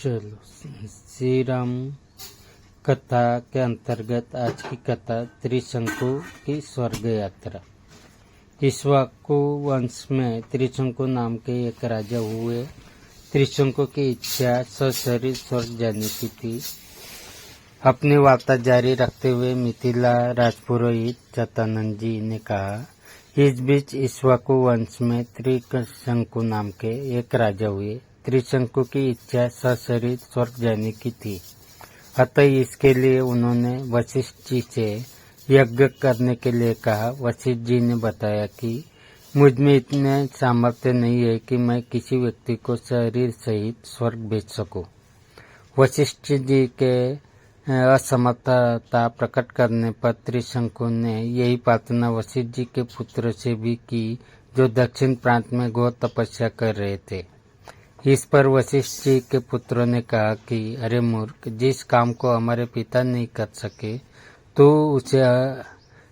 चलो, श्री राम कथा के अंतर्गत आज की कथा त्रिशंकु की स्वर्ग यात्रा। इक्ष्वाकु वंश में त्रिशंकु नाम के एक राजा हुए। त्रिशंकु की इच्छा सशरीर स्वर्ग जाने की थी। अपनी वार्ता जारी रखते हुए मिथिला राजपुरोहित चतानंद जी ने कहा, इस बीच इक्ष्वाकु वंश में त्रिशंकु नाम के एक राजा हुए। त्रिशंकु की इच्छा सशरीर स्वर्ग जाने की थी, अतः इसके लिए उन्होंने वशिष्ठ जी से यज्ञ करने के लिए कहा। वशिष्ठ जी ने बताया कि मुझ में इतने सामर्थ्य नहीं है कि मैं किसी व्यक्ति को शरीर सहित स्वर्ग भेज सकूं। वशिष्ठ जी के असमर्थता प्रकट करने पर त्रिशंकु ने यही प्रार्थना वशिष्ठ जी के पुत्र से भी की, जो दक्षिण प्रांत में घोर तपस्या कर रहे थे। इस पर वशिष्ठ जी के पुत्रों ने कहा कि अरे मूर्ख, जिस काम को हमारे पिता नहीं कर सके तू उसे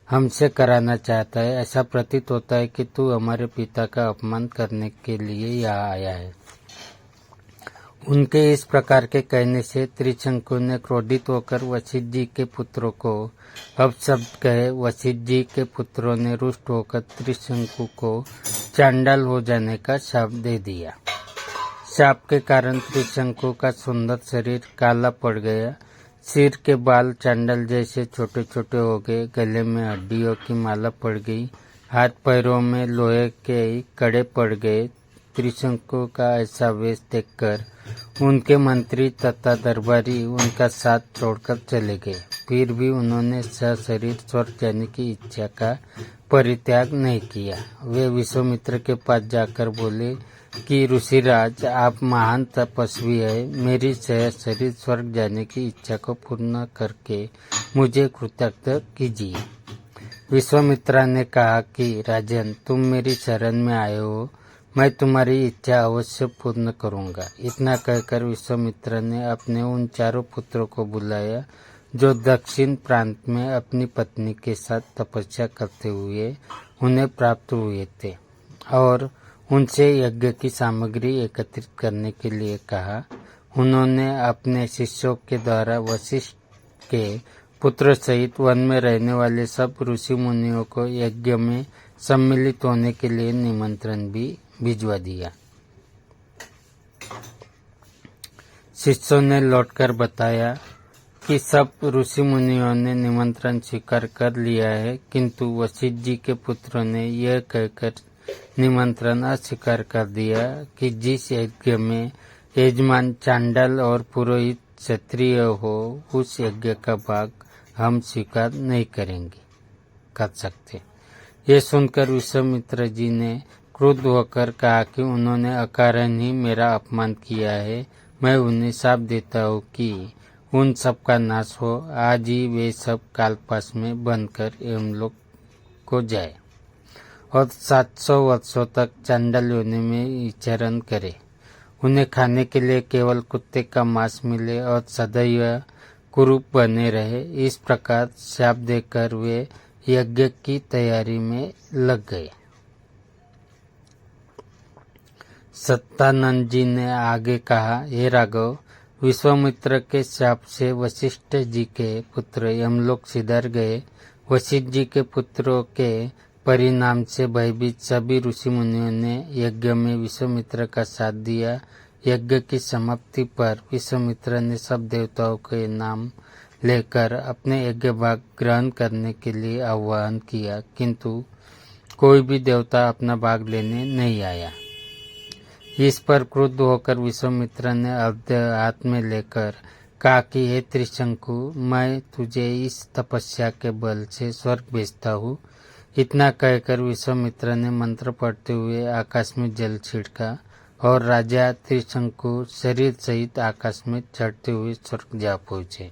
हमसे कराना चाहता है। ऐसा प्रतीत होता है कि तू हमारे पिता का अपमान करने के लिए यहाँ आया है। उनके इस प्रकार के कहने से त्रिशंकु ने क्रोधित होकर वशिष्ठ जी के पुत्रों को अपशब्द कहे। वशिष्ठ जी के पुत्रों ने रुष्ट होकर त्रिशंकु को चांडाल हो जाने का शाप दे दिया। शाप के कारण त्रिशंकु का सुंदर शरीर काला पड़ गया, सिर के बाल चांडाल जैसे छोटे छोटे हो गए, गले में हड्डियों की माला पड़ गई, हाथ पैरों में लोहे के कड़े पड़ गए। त्रिशंकु का ऐसा वेश देखकर उनके मंत्री तथा दरबारी उनका साथ छोड़कर चले गए। फिर भी उन्होंने सशरीर स्वर्ग जाने की इच्छा का परित्याग नहीं किया। वे विश्वामित्र के पास जाकर बोले कि ऋषिराज, आप महान तपस्वी है, मेरी शरीर स्वर्ग जाने की इच्छा को पूर्ण करके मुझे कृतज्ञ कीजिए। विश्वामित्र ने कहा कि राजन, तुम मेरी शरण में आए हो, मैं तुम्हारी इच्छा अवश्य पूर्ण करूंगा। इतना कहकर विश्वामित्र ने अपने उन चारों पुत्रों को बुलाया जो दक्षिण प्रांत में अपनी पत्नी के साथ तपस्या करते हुए उन्हें प्राप्त हुए थे, और उनसे यज्ञ की सामग्री एकत्रित करने के लिए कहा। उन्होंने अपने शिष्यों के द्वारा वशिष्ठ के पुत्र सहित वन में रहने वाले सब ऋषि मुनियों को यज्ञ में सम्मिलित होने के लिए निमंत्रण भी भिजवा दिया। शिष्यों ने लौटकर बताया कि सब ऋषि मुनियों ने निमंत्रण स्वीकार कर लिया है, किंतु वशिष्ठ जी के पुत्रों ने यह कहकर निमंत्रण अस्वीकार कर दिया कि जिस यज्ञ में यजमान चांडाल और पुरोहित क्षत्रिय हो, उस यज्ञ का भाग हम स्वीकार नहीं कर सकते। ये सुनकर विश्वामित्र जी ने क्रुद्ध होकर कहा कि उन्होंने अकारण ही मेरा अपमान किया है। मैं उन्हें शाप देता हूँ कि उन सब का नाश हो। आज ही वे सब कालपाश में बंधकर यमलोक को जाए और 700 वर्षों तक चांडाल योनि में विचरण करे। उन्हें खाने के लिए केवल कुत्ते का मांस मिले और सदैव कुरूप बने रहे। इस प्रकार शाप देकर वे यज्ञ की तैयारी में लग गए। सत्तानंद जी ने आगे कहा, हे राघव, विश्वामित्र के शाप से वशिष्ठ जी के पुत्र यमलोक सिधार गए। वशिष्ठ जी के पुत्रों के परिणाम से भयभीत सभी ऋषि मुनियों ने यज्ञ में विश्वामित्र का साथ दिया। यज्ञ की समाप्ति पर विश्वामित्र ने सब देवताओं के नाम लेकर अपने यज्ञ भाग ग्रहण करने के लिए आह्वान किया, किंतु कोई भी देवता अपना भाग लेने नहीं आया। इस पर क्रुद्ध होकर विश्वामित्र ने अर्घ्य हाथ में लेकर कहा कि हे त्रिशंकु, मैं तुझे इस तपस्या के बल से स्वर्ग भेजता हूँ। इतना कहकर विश्वामित्र ने मंत्र पढ़ते हुए आकाश में जल छिड़का और राजा त्रिशंकु शरीर सहित आकाश में चढ़ते हुए स्वर्ग जा पहुँचे।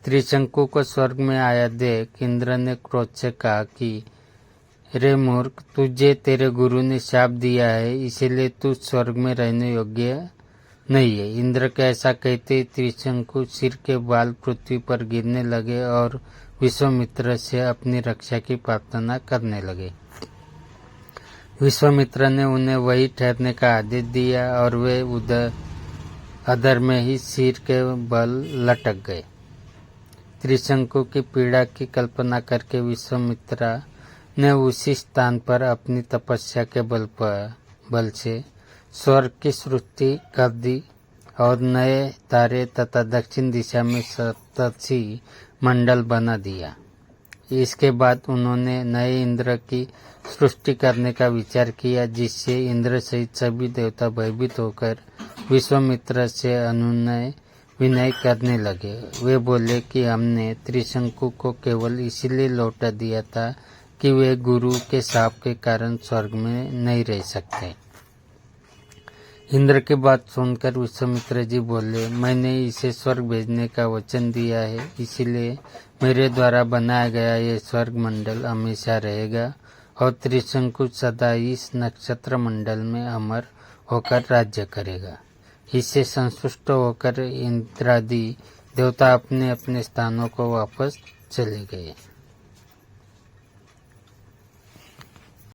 त्रिशंकु को स्वर्ग में आया देख इंद्र ने क्रोध से कहा कि रे मूर्ख, तुझे तेरे गुरु ने शाप दिया है, इसीलिए तू स्वर्ग में रहने योग्य नहीं है। इंद्र के ऐसा कहते त्रिशंकु सिर के बाल पृथ्वी पर गिरने लगे और विश्वामित्र से अपनी रक्षा की प्रार्थना करने लगे। विश्वामित्र ने उन्हें वही ठहरने का आदेश दिया और वे अधर में ही सिर के बल लटक गए। त्रिशंकु की पीड़ा की कल्पना करके विश्वामित्रा ने उसी स्थान पर अपनी तपस्या के बल से स्वर्ग की सृष्टि कर दी और नए तारे तथा दक्षिण दिशा में सप्तर्षि मंडल बना दिया। इसके बाद उन्होंने नए इंद्र की सृष्टि करने का विचार किया, जिससे इंद्र सहित सभी देवता भयभीत होकर विश्वामित्र से अनुनय विनय करने लगे। वे बोले कि हमने त्रिशंकु को केवल इसलिए लौटा दिया था कि वे गुरु के शाप के कारण स्वर्ग में नहीं रह सकते। इंद्र की बात सुनकर विश्वामित्र जी बोले, मैंने इसे स्वर्ग भेजने का वचन दिया है, इसीलिए मेरे द्वारा बनाया गया ये स्वर्ग मंडल हमेशा रहेगा और त्रिशंकु सदा इस नक्षत्र मंडल में अमर होकर राज्य करेगा। इससे संतुष्ट होकर इंद्रादि देवता अपने अपने स्थानों को वापस चले गए।